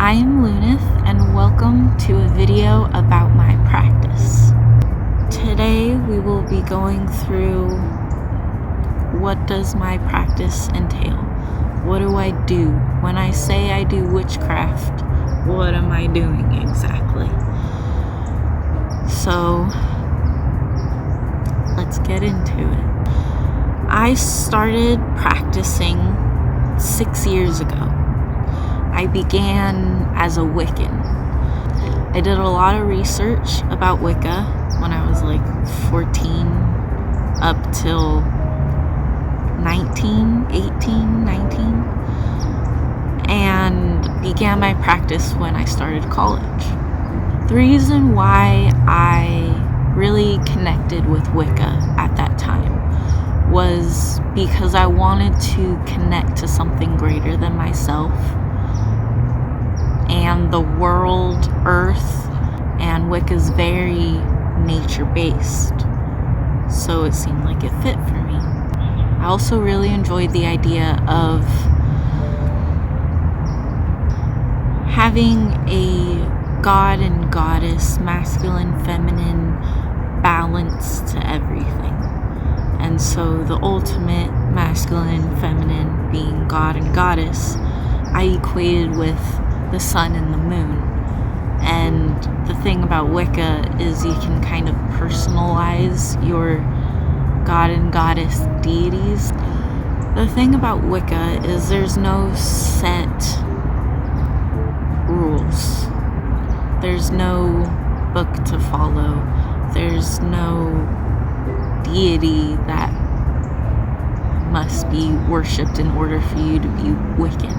I am Lunith, and welcome to a video about my practice. Today we will be going through what does my practice entail. What do I do? When I say I do witchcraft, what am I doing exactly? So let's get into it. I started practicing 6 years ago. I began as a Wiccan. I did a lot of research about Wicca when I was like 14 up till 19, and began my practice when I started college. The reason why I really connected with Wicca at that time was because I wanted to connect to something greater than myself and the world, earth, and Wicca's very nature-based, so it seemed like it fit for me. I also really enjoyed the idea of having a god and goddess, masculine, feminine balance to everything. And so the ultimate masculine, feminine being god and goddess, I equated with the sun and the moon. And the thing about Wicca is you can kind of personalize your god and goddess deities. The thing about Wicca is there's no set rules. There's no book to follow. There's no deity that must be worshipped in order for you to be Wiccan.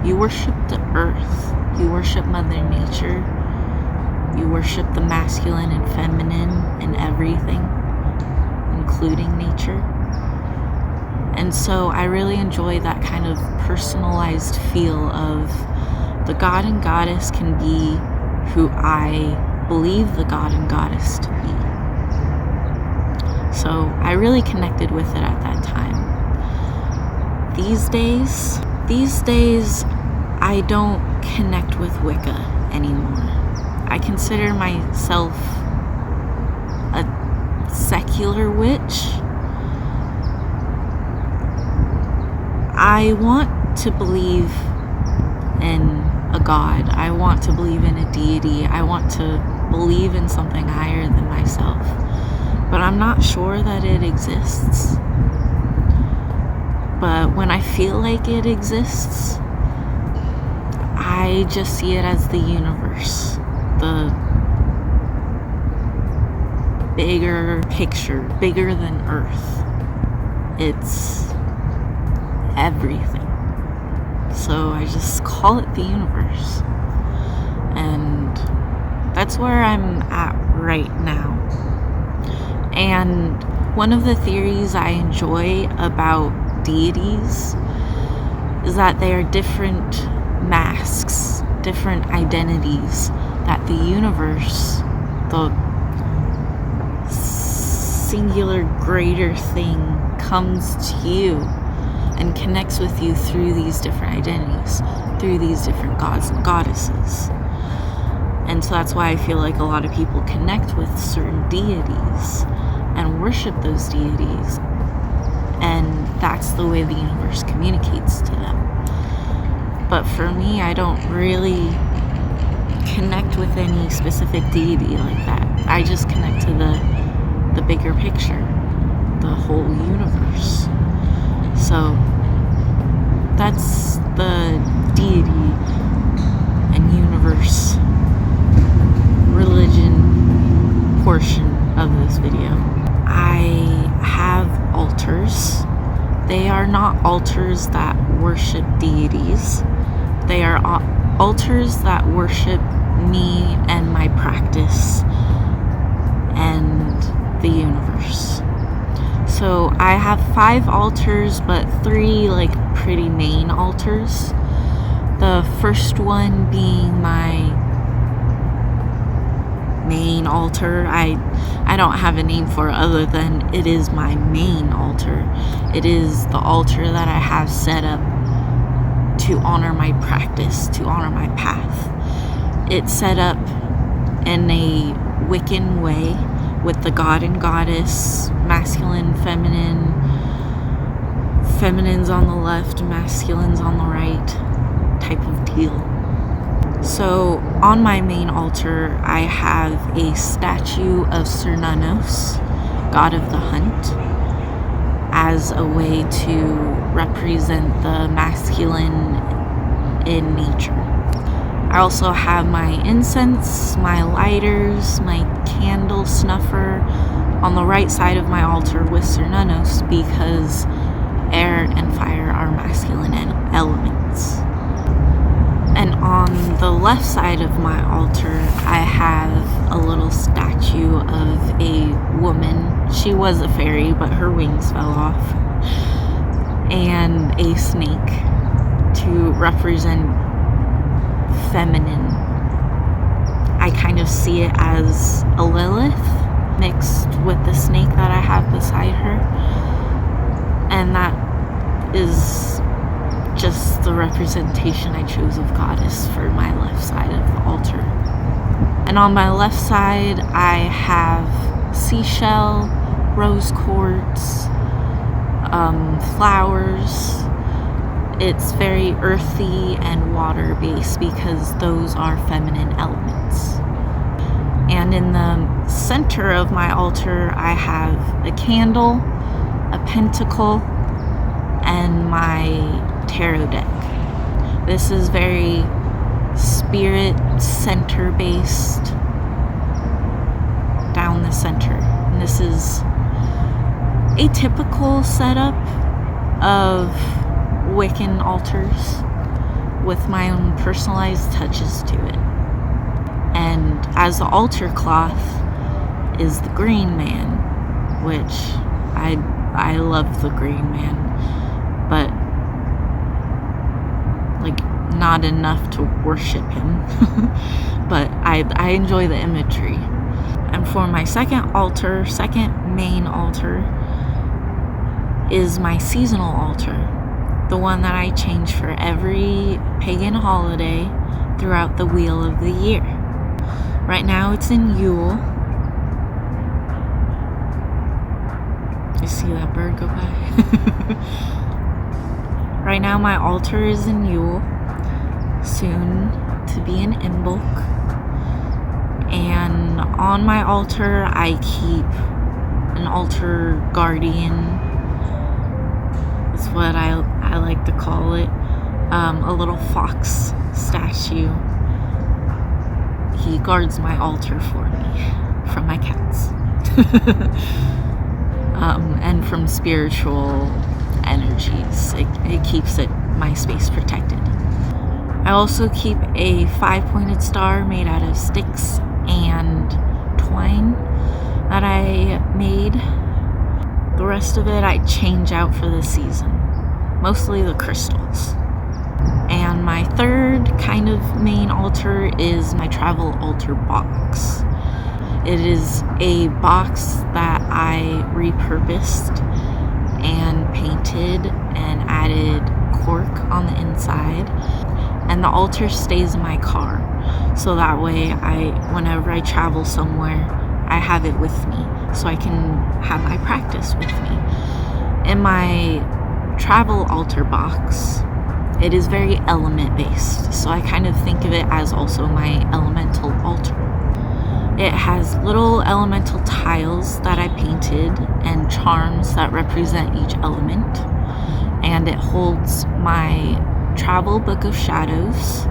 You worship the earth. You worship Mother Nature. You worship the masculine and feminine and everything, including nature. And so I really enjoy that kind of personalized feel of the god and goddess can be who I believe the god and goddess to be. So I really connected with it at that time. These days, I don't connect with Wicca anymore. I consider myself a secular witch. I want to believe in a god. I want to believe in a deity. I want to believe in something higher than myself. But I'm not sure that it exists. But when I feel like it exists, I just see it as the universe, the bigger picture, bigger than Earth. It's everything. So I just call it the universe. And that's where I'm at right now. And one of the theories I enjoy about deities is that they are different masks, different identities, that the universe, the singular greater thing, comes to you and connects with you through these different identities, through these different gods and goddesses. And so that's why I feel like a lot of people connect with certain deities and worship those deities, and that's the way the universe communicates to them. But for me, I don't really connect with any specific deity like that. I just connect to the bigger picture, the whole universe. So that's the deity and universe religion portion of this video. I have altars. They are not altars that worship deities. They are altars that worship me and my practice and the universe. So I have 5 altars, but 3 like pretty main altars. The first one being my main altar. I don't have a name for it other than it is my main altar. It is the altar that I have set up to honor my practice, to honor my path. It's set up in a Wiccan way with the god and goddess, masculine, feminine, feminines on the left, masculines on the right type of deal. So on my main altar, I have a statue of Cernunnos, god of the hunt, as a way to represent the masculine in nature. I also have my incense, my lighters, my candle snuffer on the right side of my altar with Cernunnos, because air and fire are masculine elements. And on the left side of my altar, I have a little statue of a woman. She was a fairy, but her wings fell off. And a snake to represent feminine. I kind of see it as a Lilith mixed with the snake that I have beside her. And that is just the representation I chose of goddess for my left side of the altar. And on my left side, I have seashell, rose quartz, flowers. It's very earthy and water based because those are feminine elements. And in the center of my altar, I have a candle, a pentacle, and my tarot deck. This is very spirit center based down the center. And this is a typical setup of Wiccan altars with my own personalized touches to it. And as the altar cloth is the green man, which I love the green man, but like not enough to worship him. But I enjoy the imagery. And for my second main altar is my seasonal altar, the one that I change for every pagan holiday throughout the wheel of the year. Right now it's in Yule. You see that bird go by? Right now my altar is in Yule, soon to be in Imbolc. And on my altar I keep an altar guardian. That's what I like to call it. A little fox statue. He guards my altar for me from my cats. And from spiritual energies. It keeps my space protected. I also keep a 5-pointed star made out of sticks and twine that I made. The rest of it I change out for the season, mostly the crystals. And my third kind of main altar is my travel altar box. It is a box that I repurposed and painted and added cork on the inside. And the altar stays in my car. So that way, whenever I travel somewhere, I have it with me. So I can have my practice with me. In my travel altar box, it is very element based. So I kind of think of it as also my elemental altar. It has little elemental tiles that I painted and charms that represent each element. And it holds my travel book of shadows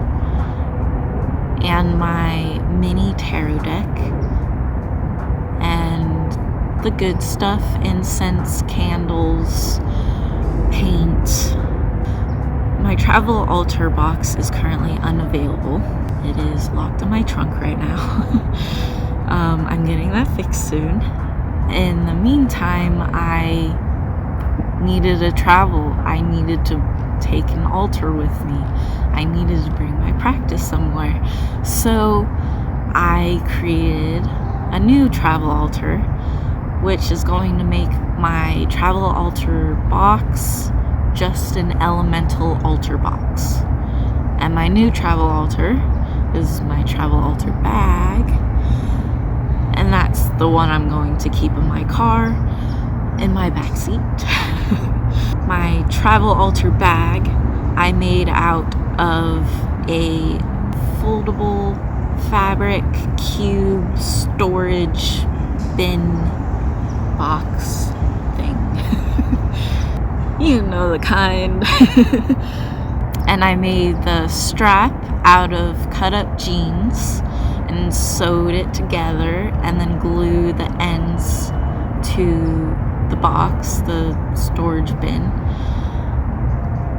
and my mini tarot deck and the good stuff, incense, candles, paint. My travel altar box is currently unavailable. It is locked in my trunk right now. I'm getting that fixed soon. In the meantime, I needed to travel. I needed to take an altar with me. I needed to bring my practice somewhere. So I created a new travel altar, which is going to make my travel altar box, just an elemental altar box. And my new travel altar is my travel altar bag. And that's the one I'm going to keep in my car, in my back seat. My travel altar bag I made out of a foldable fabric cube storage bin box thing. You know the kind. And I made the strap out of cut up jeans and sewed it together and then glued the ends to the box, the storage bin,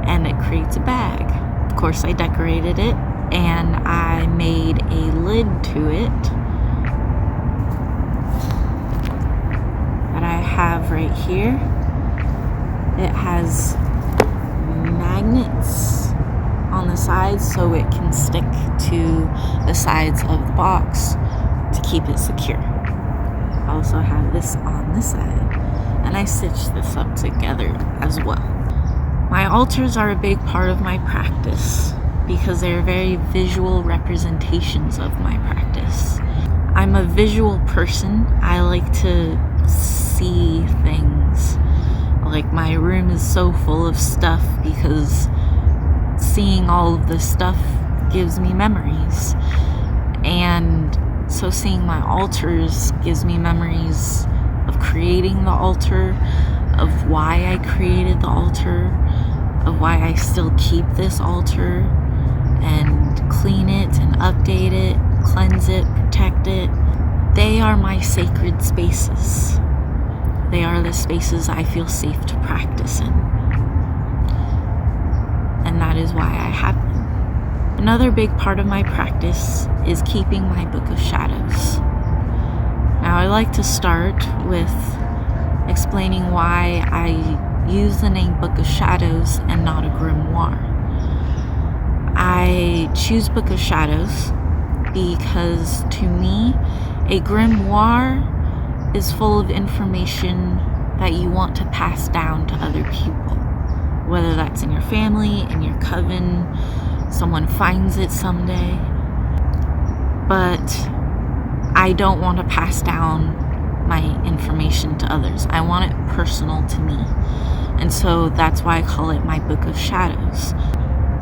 and it creates a bag. Of course, I decorated it and I made a lid to it that I have right here. It has magnets on the sides so it can stick to the sides of the box to keep it secure. I also have this on this side, and I stitched this up together as well. My altars are a big part of my practice because they're very visual representations of my practice. I'm a visual person. I like to see things. Like, my room is so full of stuff because seeing all of this stuff gives me memories. And so seeing my altars gives me memories of creating the altar, of why I created the altar, of why I still keep this altar and clean it and update it, cleanse it, protect it. They are my sacred spaces. They are the spaces I feel safe to practice in. And that is why I have them. Another big part of my practice is keeping my Book of Shadows. Now, I like to start with explaining why I use the name Book of Shadows and not a grimoire. I choose Book of Shadows because, to me, a grimoire is full of information that you want to pass down to other people. Whether that's in your family, in your coven, someone finds it someday. But I don't want to pass down my information to others. I want it personal to me. And so that's why I call it my Book of Shadows.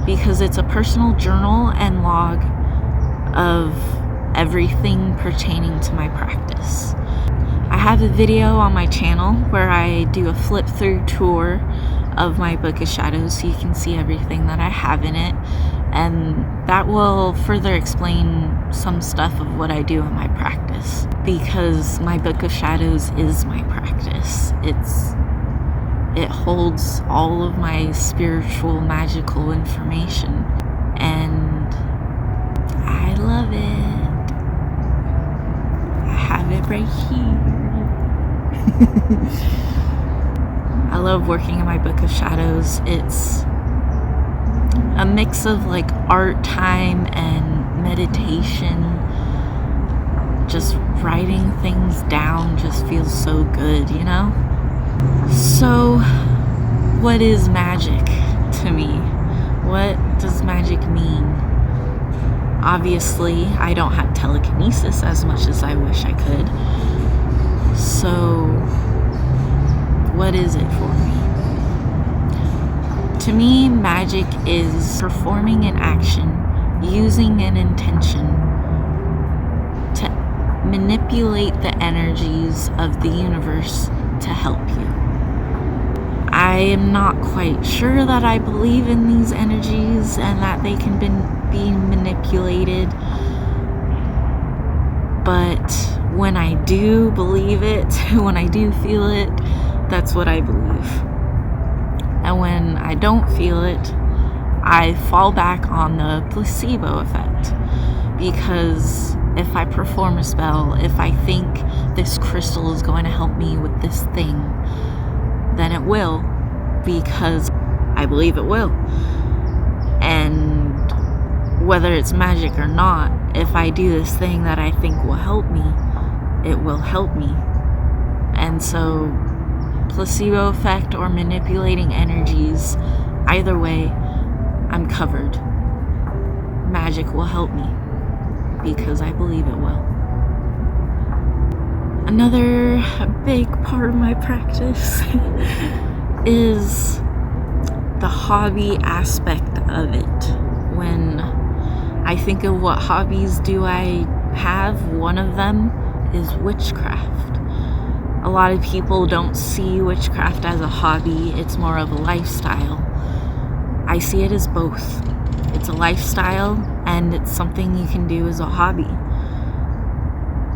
Because it's a personal journal and log of everything pertaining to my practice. I have a video on my channel where I do a flip through tour of my Book of Shadows so you can see everything that I have in it, and that will further explain some stuff of what I do in my practice, because my Book of Shadows is my practice. It holds all of my spiritual, magical information, and I love it. I have it right here. I love working in my Book of Shadows. It's a mix of like art time and meditation. Just writing things down just feels so good, you know? So, what is magic to me? What does magic mean? Obviously, I don't have telekinesis as much as I wish I could. So, what is it for me? To me, magic is performing an action, using an intention to manipulate the energies of the universe to help you. I am not quite sure that I believe in these energies and that they can be manipulated, but when I do believe it, when I do feel it, that's what I believe. And when I don't feel it, I fall back on the placebo effect. Because if I perform a spell, if I think this crystal is going to help me with this thing, then it will, because I believe it will. And whether it's magic or not, if I do this thing that I think will help me, it will help me. And so placebo effect or manipulating energies, either way, I'm covered. Magic will help me because I believe it will. Another big part of my practice is the hobby aspect of it. When I think of what hobbies do I have, one of them is witchcraft. A lot of people don't see witchcraft as a hobby, it's more of a lifestyle. I see it as both. It's a lifestyle and it's something you can do as a hobby.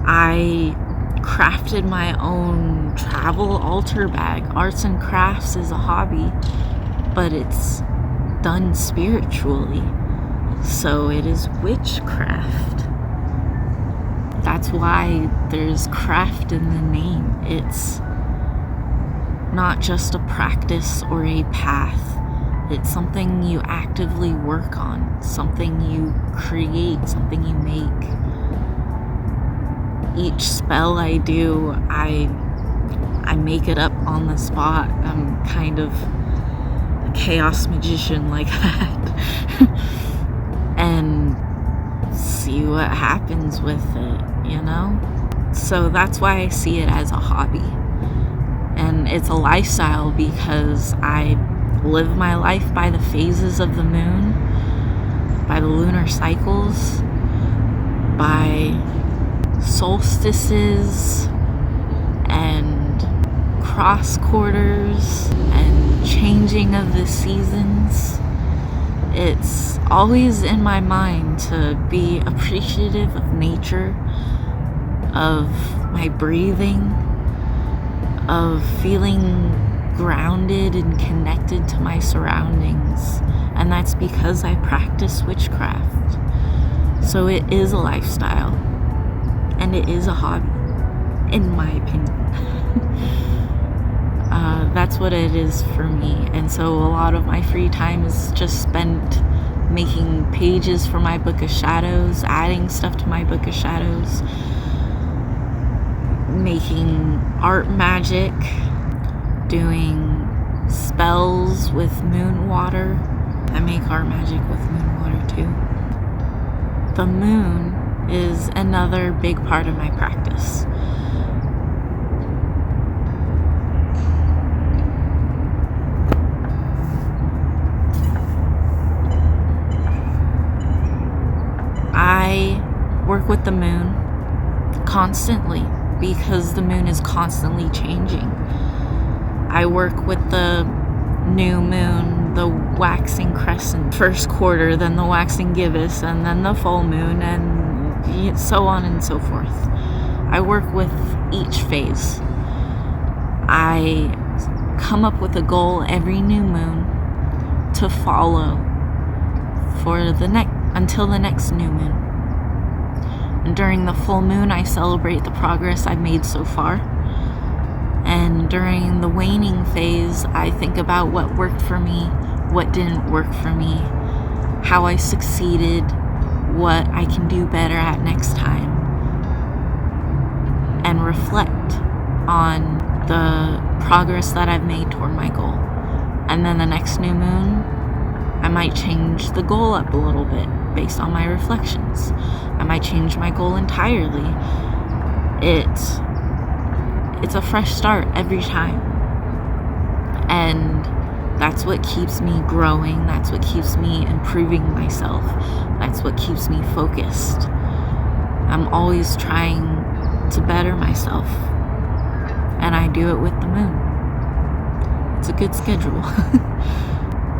I crafted my own travel altar bag. Arts and crafts is a hobby, but it's done spiritually. So it is witchcraft. That's why there's craft in the name. It's not just a practice or a path. It's something you actively work on, something you create, something you make. Each spell I do, I make it up on the spot. I'm kind of a chaos magician like that. And see what happens with it, you know? So that's why I see it as a hobby. And it's a lifestyle because I live my life by the phases of the moon, by the lunar cycles, by solstices and cross quarters and changing of the seasons. It's always in my mind to be appreciative of nature, of my breathing, of feeling grounded and connected to my surroundings. And that's because I practice witchcraft. So it is a lifestyle. And it is a hobby, in my opinion. That's what it is for me. And so a lot of my free time is just spent making pages for my Book of Shadows, adding stuff to my Book of Shadows, making art magic, doing spells with moon water. I make art magic with moon water too. The moon is another big part of my practice. I work with the moon constantly because the moon is constantly changing. I work with the new moon, the waxing crescent, first quarter, then the waxing gibbous, and then the full moon, and so on and so forth. I work with each phase. I come up with a goal every new moon to follow for until the next new moon. And during the full moon, I celebrate the progress I've made so far. And during the waning phase, I think about what worked for me, what didn't work for me, how I succeeded, what I can do better at next time, and reflect on the progress that I've made toward my goal. And then the next new moon, I might change the goal up a little bit based on my reflections. I might change my goal entirely. It's a fresh start every time. And that's what keeps me growing. That's what keeps me improving myself. That's what keeps me focused. I'm always trying to better myself. And I do it with the moon. It's a good schedule.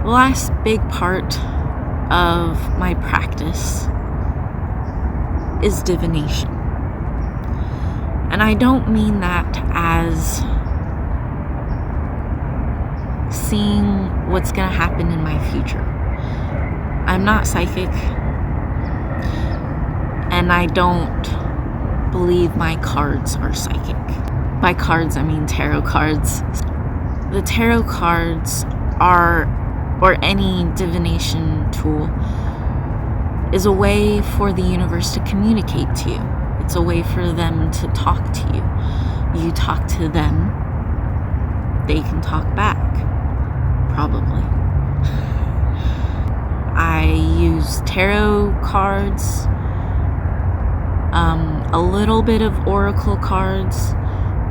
The last big part of my practice is divination. And I don't mean that as seeing what's going to happen in my future. I'm not psychic, and I don't believe my cards are psychic. By cards, I mean tarot cards. The tarot cards or any divination tool, is a way for the universe to communicate to you. It's a way for them to talk to you. You talk to them, they can talk back. Probably. I use tarot cards, a little bit of oracle cards,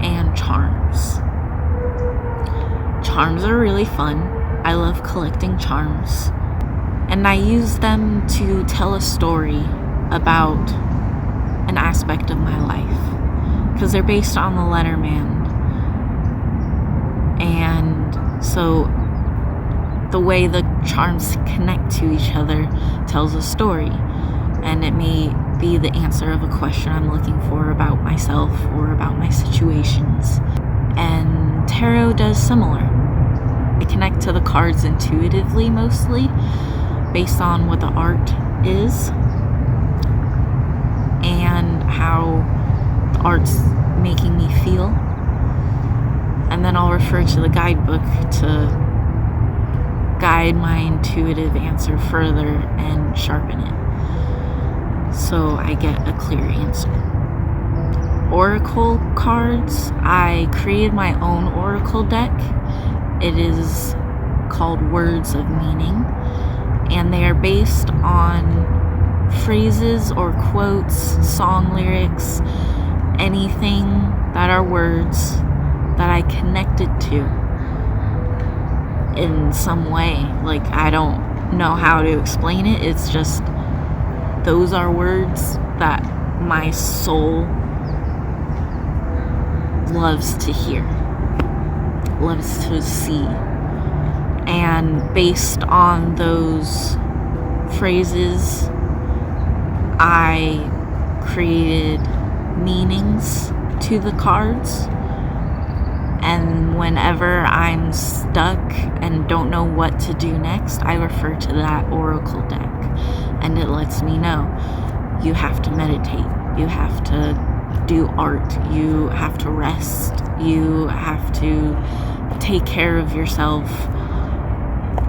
and charms. Charms are really fun. I love collecting charms. And I use them to tell a story about an aspect of my life, because they're based on the Letterman. And so the way the charms connect to each other tells a story, and it may be the answer of a question I'm looking for about myself or about my situations. And tarot does similar. I connect to the cards intuitively, mostly based on what the art is and how the art's making me feel. And then I'll refer to the guidebook to guide my intuitive answer further and sharpen it, so I get a clear answer. Oracle cards, I created my own oracle deck. It is called Words of Meaning, and they are based on phrases or quotes, song lyrics, anything that are words that I connected to in some way. Like, I don't know how to explain it. It's just, those are words that my soul loves to hear, loves to see. And based on those phrases, I created meanings to the cards. And whenever I'm stuck and don't know what to do next, I refer to that oracle deck, and it lets me know you have to meditate, you have to do art, you have to rest, you have to take care of yourself,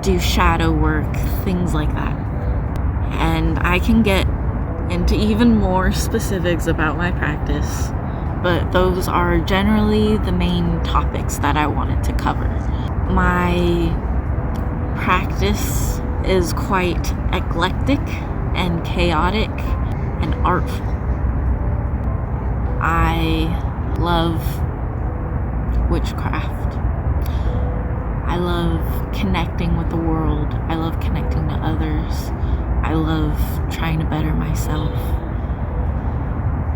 do shadow work, things like that. And I can get into even more specifics about my practice, but those are generally the main topics that I wanted to cover. My practice is quite eclectic and chaotic and artful. I love witchcraft. I love connecting with the world. I love connecting to others. I love trying to better myself.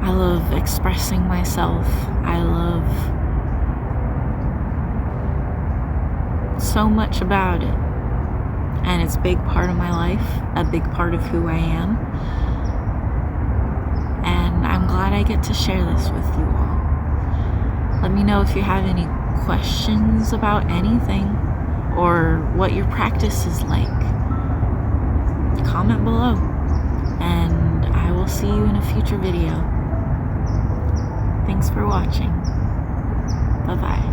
I love expressing myself. I love so much about it. And it's a big part of my life, a big part of who I am. And I'm glad I get to share this with you all. Let me know if you have any questions about anything or what your practice is like. Comment below. And I will see you in a future video. Thanks for watching. Bye-bye.